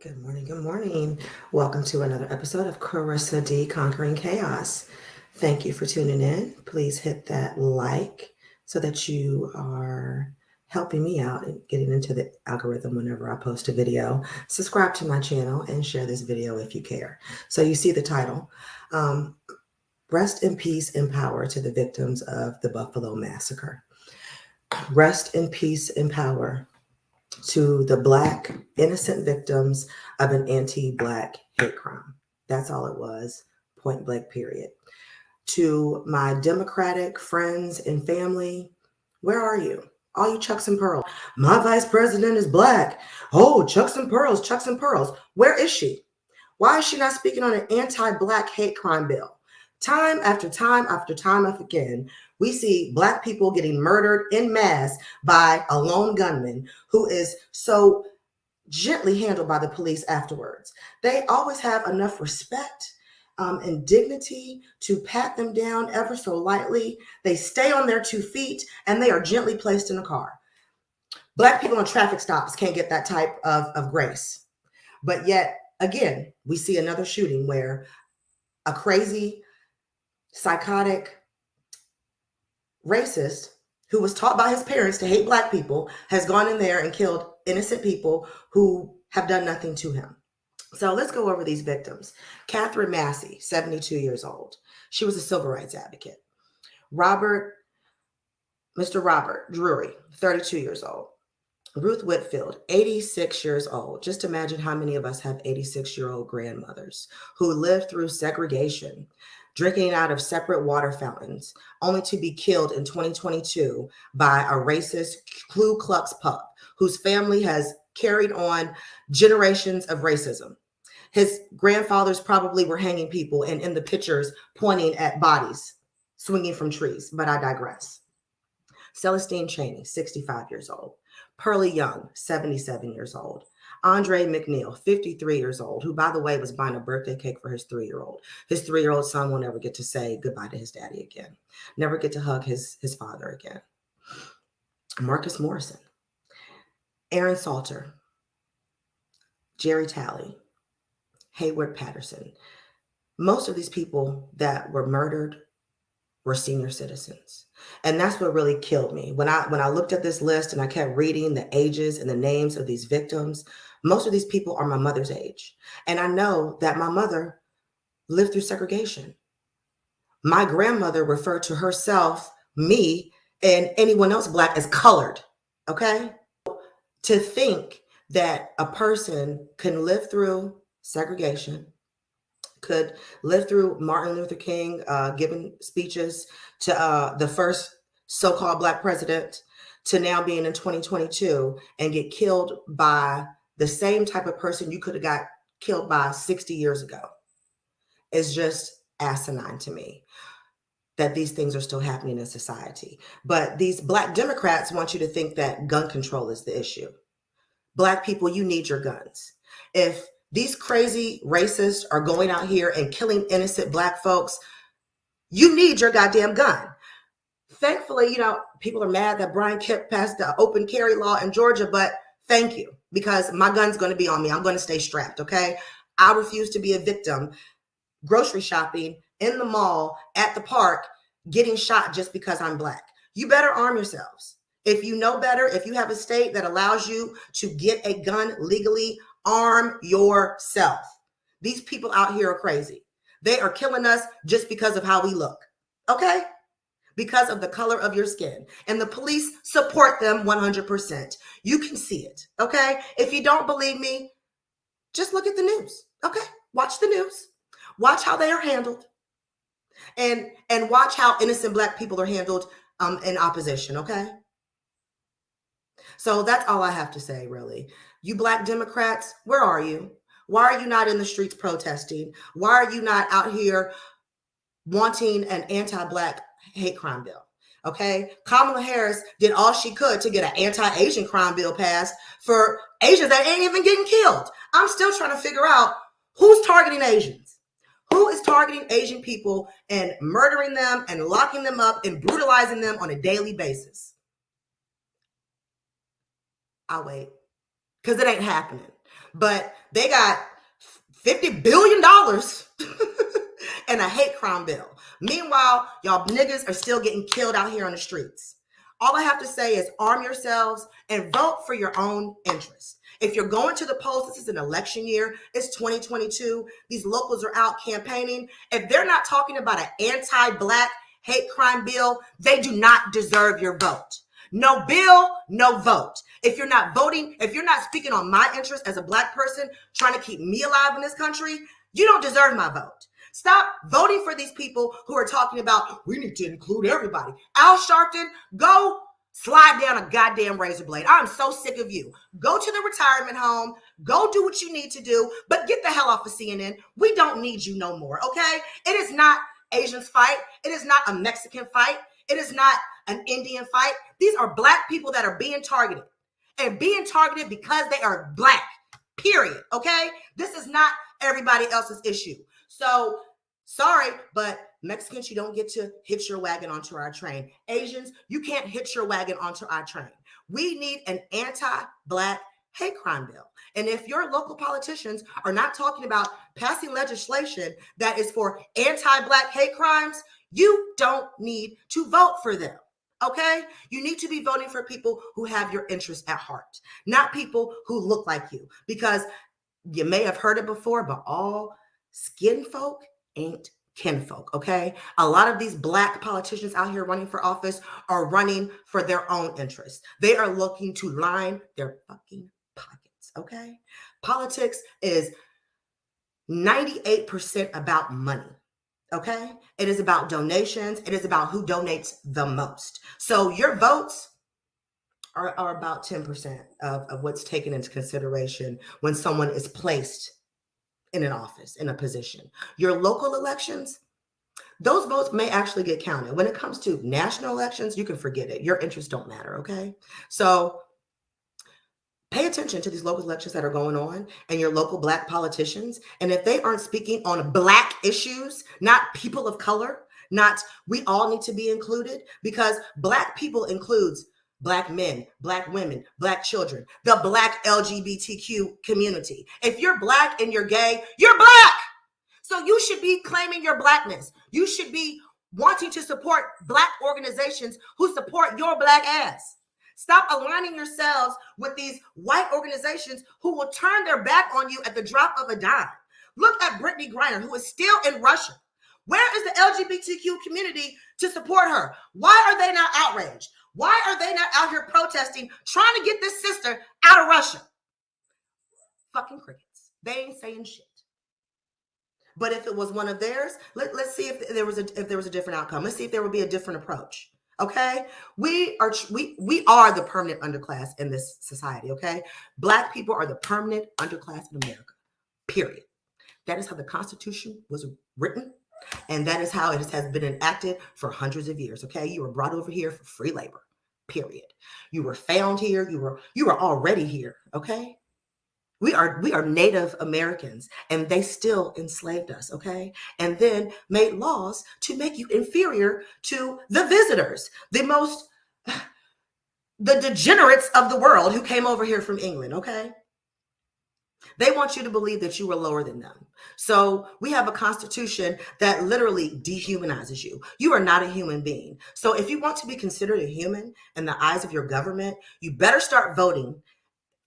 Good morning. Good morning. Welcome to another episode of Carissa D Conquering Chaos. Thank you for tuning in. Please hit that like so that you are helping me out and getting into the algorithm whenever I post a video. Subscribe to my channel and share this video if you care. So, you see the title. Um, Rest in peace and power to the victims of the Buffalo Massacre. Rest in peace and power to the Black innocent victims of an anti-Black hate crime. That's all it was, point blank, period. To my Democratic friends and family, where are you? All you Chucks and Pearls. My vice president is Black. Oh, Chucks and Pearls, Chucks and Pearls. Where is she? Why is she not speaking on an anti-Black hate crime bill? Time after time after time after again, we see Black people getting murdered en masse by a lone gunman who is so gently handled by the police afterwards. They always have enough respect and dignity to pat them down ever so lightly. They stay on their 2 feet and they are gently placed in a car. Black people on traffic stops can't get that type of grace. But yet, again, we see another shooting where a crazy, psychotic racist who was taught by his parents to hate Black people has gone in there and killed innocent people who have done nothing to him. So let's go over these victims. Catherine Massey, 72 years old. She was a civil rights advocate. Mr. Robert Drury, 32 years old. Ruth Whitfield, 86 years old. Just imagine how many of us have 86-year-old grandmothers who lived through segregation, drinking out of separate water fountains, only to be killed in 2022 by a racist Ku Klux pup whose family has carried on generations of racism. His grandfathers probably were hanging people and in the pictures pointing at bodies swinging from trees, but I digress. Celestine Chaney, 65 years old. Pearlie Young, 77 years old. Andre McNeil, 53 years old, who, by the way, was buying a birthday cake for his 3-year-old. His 3-year-old son will never get to say goodbye to his daddy again, never get to hug his father again. Marcus Morrison, Aaron Salter, Jerry Talley, Hayward Patterson. Most of these people that were murdered were senior citizens. And that's what really killed me. When I looked at this list and I kept reading the ages and the names of these victims, most of these people are my mother's age. And I know that my mother lived through segregation. My grandmother referred to herself, me, and anyone else Black as colored. Okay? To think that a person can live through segregation, could live through Martin Luther King giving speeches to the first so-called Black president, to now being in 2022 and get killed by the same type of person you could have got killed by 60 years ago is just asinine to me, that these things are still happening in society. But these Black Democrats want you to think that gun control is the issue. Black people, you need your guns. If these crazy racists are going out here and killing innocent Black folks, you need your goddamn gun. Thankfully, people are mad that Brian Kemp passed the open carry law in Georgia, but thank you, because my gun's going to be on me. I'm going to stay strapped, okay? I refuse to be a victim grocery shopping in the mall, at the park, getting shot just because I'm Black. You better arm yourselves. If you know better, if you have a state that allows you to get a gun legally, arm yourself. These people out here are crazy. They are killing us just because of how we look, okay? Because of the color of your skin. And the police support them 100%. You can see it, okay? If you don't believe me, just look at the news, okay? Watch the news. Watch how they are handled. And watch how innocent Black people are handled in opposition, okay? So that's all I have to say, really. You Black Democrats, where are you? Why are you not in the streets protesting? Why are you not out here wanting an anti-Black hate crime bill? Okay? Kamala Harris did all she could to get an anti-Asian crime bill passed for Asians that ain't even getting killed. I'm still trying to figure out who's targeting Asians. Who is targeting Asian people and murdering them and locking them up and brutalizing them on a daily basis? I'll wait. because it ain't happening. But they got $50 billion and a hate crime bill. Meanwhile, y'all niggas are still getting killed out here on the streets. All I have to say is arm yourselves and vote for your own interest. If you're going to the polls, this is an election year, it's 2022. These locals are out campaigning. If they're not talking about an anti-Black hate crime bill, they do not deserve your vote. No bill, no vote. If you're not voting, if you're not speaking on my interest as a Black person trying to keep me alive in this country, you don't deserve my vote. Stop voting for these people who are talking about we need to include everybody. Al Sharpton, go slide down a goddamn razor blade. I'm so sick of you. Go to the retirement home. Go do what you need to do, but get the hell off of CNN. We don't need you no more, okay? It is not Asians fight. It is not a Mexican fight. It is not an Indian fight. These are Black people that are being targeted and being targeted because they are Black, period, okay? This is not everybody else's issue. So sorry, but Mexicans, you don't get to hitch your wagon onto our train. Asians, you can't hitch your wagon onto our train. We need an anti-Black hate crime bill. And if your local politicians are not talking about passing legislation that is for anti-Black hate crimes, you don't need to vote for them. Okay? You need to be voting for people who have your interests at heart, not people who look like you. Because you may have heard it before, but all skin folk ain't kinfolk, okay? A lot of these Black politicians out here running for office are running for their own interests. They are looking to line their fucking pockets, okay? Politics is 98% about money, okay? It is about donations. It is about who donates the most. So your votes are about 10% of what's taken into consideration when someone is placed in an office, in a position. Your local elections, those votes may actually get counted. When it comes to national elections, you can forget it. Your interests don't matter, okay? So pay attention to these local elections that are going on and your local Black politicians. And if they aren't speaking on Black issues, not people of color, not we all need to be included, because Black people includes Black men, Black women, Black children, the Black LGBTQ community. If you're Black and you're gay, you're Black. So you should be claiming your Blackness. You should be wanting to support Black organizations who support your Black ass. Stop aligning yourselves with these white organizations who will turn their back on you at the drop of a dime. Look at Brittany Griner, who is still in Russia. Where is the LGBTQ community to support her? Why are they not outraged? Why are they not out here protesting, trying to get this sister out of Russia? Fucking crickets. They ain't saying shit. But if it was one of theirs, let's see if there was a different outcome. Let's see if there would be a different approach. Okay, we are the permanent underclass in this society. Okay, Black people are the permanent underclass in America. Period. That is how the Constitution was written. And that is how it has been enacted for hundreds of years. Okay, you were brought over here for free labor. Period. You were found here. You were already here. Okay, we are Native Americans, and they still enslaved us. Okay, and then made laws to make you inferior to the visitors, the degenerates of the world who came over here from England. Okay. They want you to believe that you were lower than them. So we have a constitution that literally dehumanizes you. You are not a human being. So if you want to be considered a human in the eyes of your government, you better start voting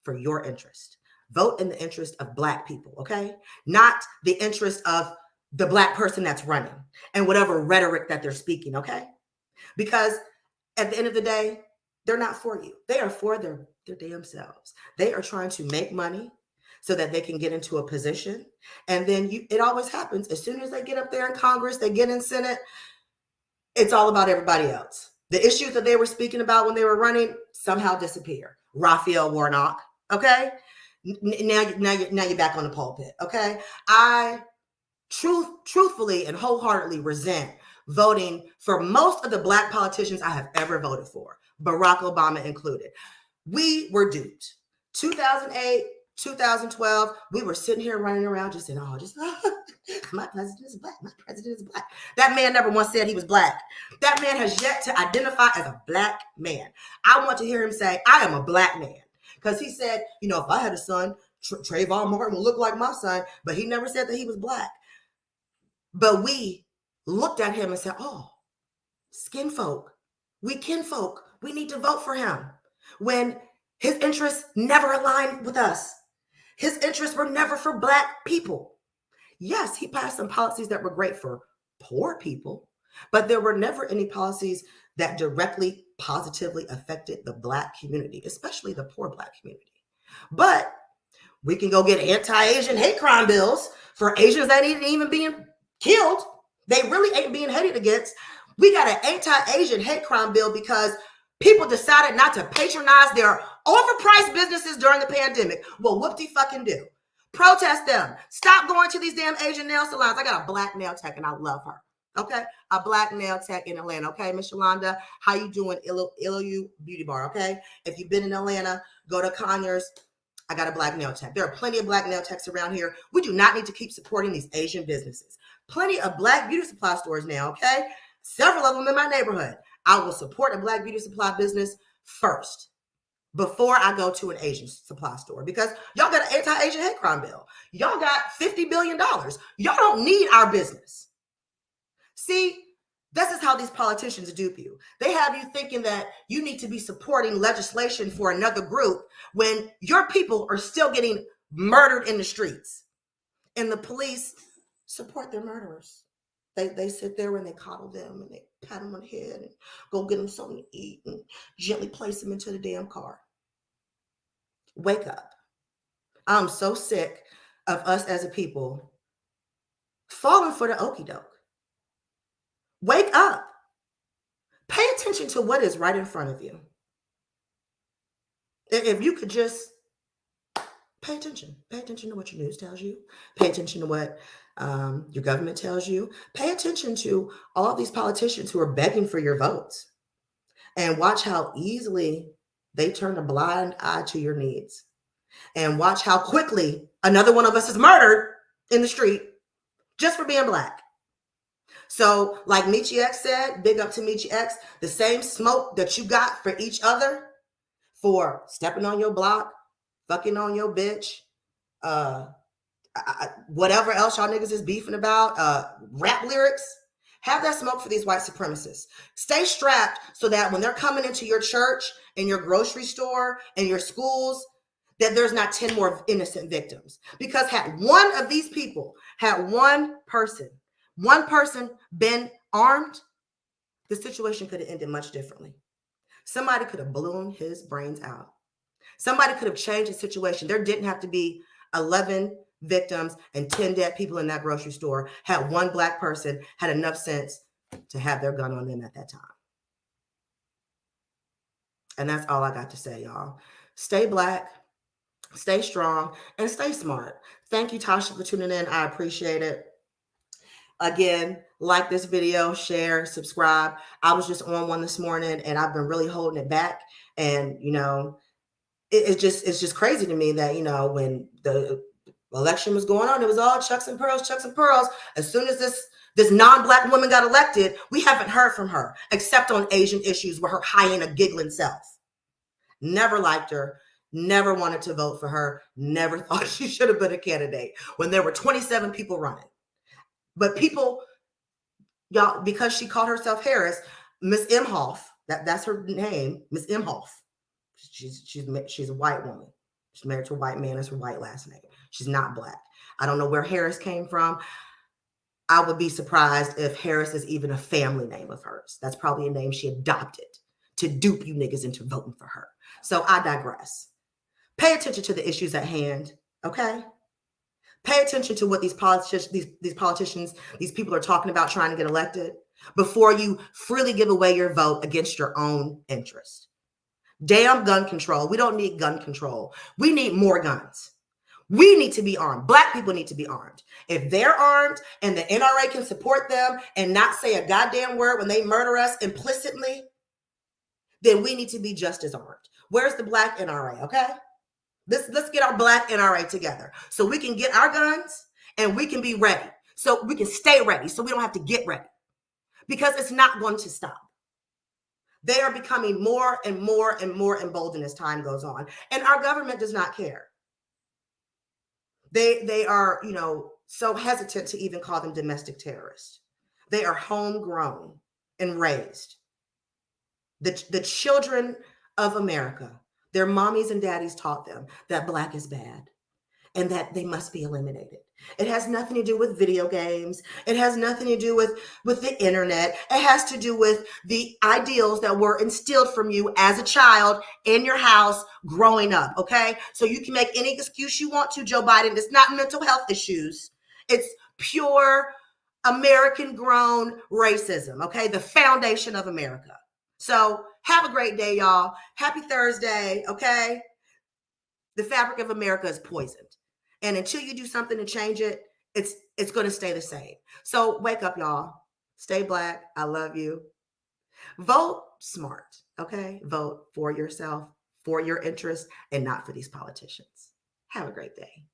for your interest. Vote in the interest of Black people, okay? Not the interest of the Black person that's running and whatever rhetoric that they're speaking, okay? Because at the end of the day, they're not for you. They are for their damn selves. They are trying to make money so that they can get into a position. And then it always happens. As soon as they get up there in Congress, they get in Senate, it's all about everybody else. The issues that they were speaking about when they were running somehow disappear. Raphael Warnock, okay? Now you're back on the pulpit, okay? I truthfully and wholeheartedly resent voting for most of the Black politicians I have ever voted for, Barack Obama included. We were duped. 2008, 2012, we were sitting here running around just saying, my president is Black. My president is Black. That man never once said he was Black. That man has yet to identify as a Black man. I want to hear him say, I am a Black man. Because he said, you know, if I had a son, Trayvon Martin would look like my son, but he never said that he was black. But we looked at him and said, oh, skin folk, we kinfolk, we need to vote for him. When his interests never aligned with us. His interests were never for black people. Yes, he passed some policies that were great for poor people, but there were never any policies that directly positively affected the black community, especially the poor black community. But we can go get anti-Asian hate crime bills for Asians that ain't even being killed. They really ain't being hated against. We got an anti-Asian hate crime bill because people decided not to patronize their overpriced businesses during the pandemic. Well, whoop-de-fucking do. Protest them. Stop going to these damn Asian nail salons. I got a black nail tech and I love her. Okay? A black nail tech in Atlanta. Okay, Miss Yolanda, how you doing? Ilu Beauty Bar. Okay? If you've been in Atlanta, go to Conyers. I got a black nail tech. There are plenty of black nail techs around here. We do not need to keep supporting these Asian businesses. Plenty of black beauty supply stores now, okay? Several of them in my neighborhood. I will support a black beauty supply business first before I go to an Asian supply store because y'all got an anti-Asian hate crime bill. Y'all got $50 billion. Y'all don't need our business. See, this is how these politicians dupe you. They have you thinking that you need to be supporting legislation for another group when your people are still getting murdered in the streets. And the police support their murderers. They sit there and they coddle them and they pat them on the head and go get them something to eat and gently place them into the damn car. Wake up. I'm so sick of us as a people falling for the okie doke. Wake up. Pay attention to what is right in front of you. If you could just pay attention to what your news tells you. Pay attention to what your government tells you. Pay attention to all these politicians who are begging for your votes and watch how easily they turn a blind eye to your needs and watch how quickly another one of us is murdered in the street just for being black. So like Michi X said, big up to Michi X, the same smoke that you got for each other for stepping on your block, fucking on your bitch, whatever else y'all niggas is beefing about, rap lyrics, have that smoke for these white supremacists. Stay strapped so that when they're coming into your church and your grocery store and your schools, that there's not 10 more innocent victims. Because had one of these people, had one person been armed, the situation could have ended much differently. Somebody could have blown his brains out. Somebody could have changed the situation. There didn't have to be 11 victims and 10 dead people in that grocery store. Had one black person had enough sense to have their gun on them at that time. And that's all I got to say, y'all. Stay black, stay strong, and stay smart. Thank you, Tasha, for tuning in. I appreciate it. Again, like this video, share, subscribe. I was just on one this morning and I've been really holding it back. And, you know, it's just crazy to me that, you know, when the election was going on, it was all chucks and pearls, chucks and pearls. As soon as this non-black woman got elected, we haven't heard from her except on Asian issues with her hyena giggling self. Never liked her. Never wanted to vote for her. Never thought she should have been a candidate when there were 27 people running. But people, y'all, because she called herself Harris, Miss Imhoff, that's her name, Miss Imhoff. She's a white woman. She's married to a white man. That's her white last name. She's not black. I don't know where Harris came from. I would be surprised if Harris is even a family name of hers. That's probably a name she adopted to dupe you niggas into voting for her. So I digress. Pay attention to the issues at hand, okay? Pay attention to what these politicians, these people are talking about trying to get elected before you freely give away your vote against your own interest. Damn gun control. We don't need gun control. We need more guns. We need to be armed. Black people need to be armed. If they're armed and the NRA can support them and not say a goddamn word when they murder us implicitly, then we need to be just as armed. Where's the black NRA, okay? Let's get our black NRA together so we can get our guns and we can be ready. So we can stay ready so we don't have to get ready because it's not going to stop. They are becoming more and more and more emboldened as time goes on. And our government does not care. They are, so hesitant to even call them domestic terrorists. They are homegrown and raised. The children of America, their mommies and daddies taught them that Black is bad and that they must be eliminated. It has nothing to do with video games. It has nothing to do with the internet. It has to do with the ideals that were instilled from you as a child in your house growing up, okay? So you can make any excuse you want to, Joe Biden. It's not mental health issues. It's pure American grown racism, okay? The foundation of America. So have a great day, y'all. Happy Thursday, okay? The fabric of America is poisoned. And until you do something to change it, it's going to stay the same. So wake up, y'all. Stay Black. I love you. Vote smart, okay? Vote for yourself, for your interests, and not for these politicians. Have a great day.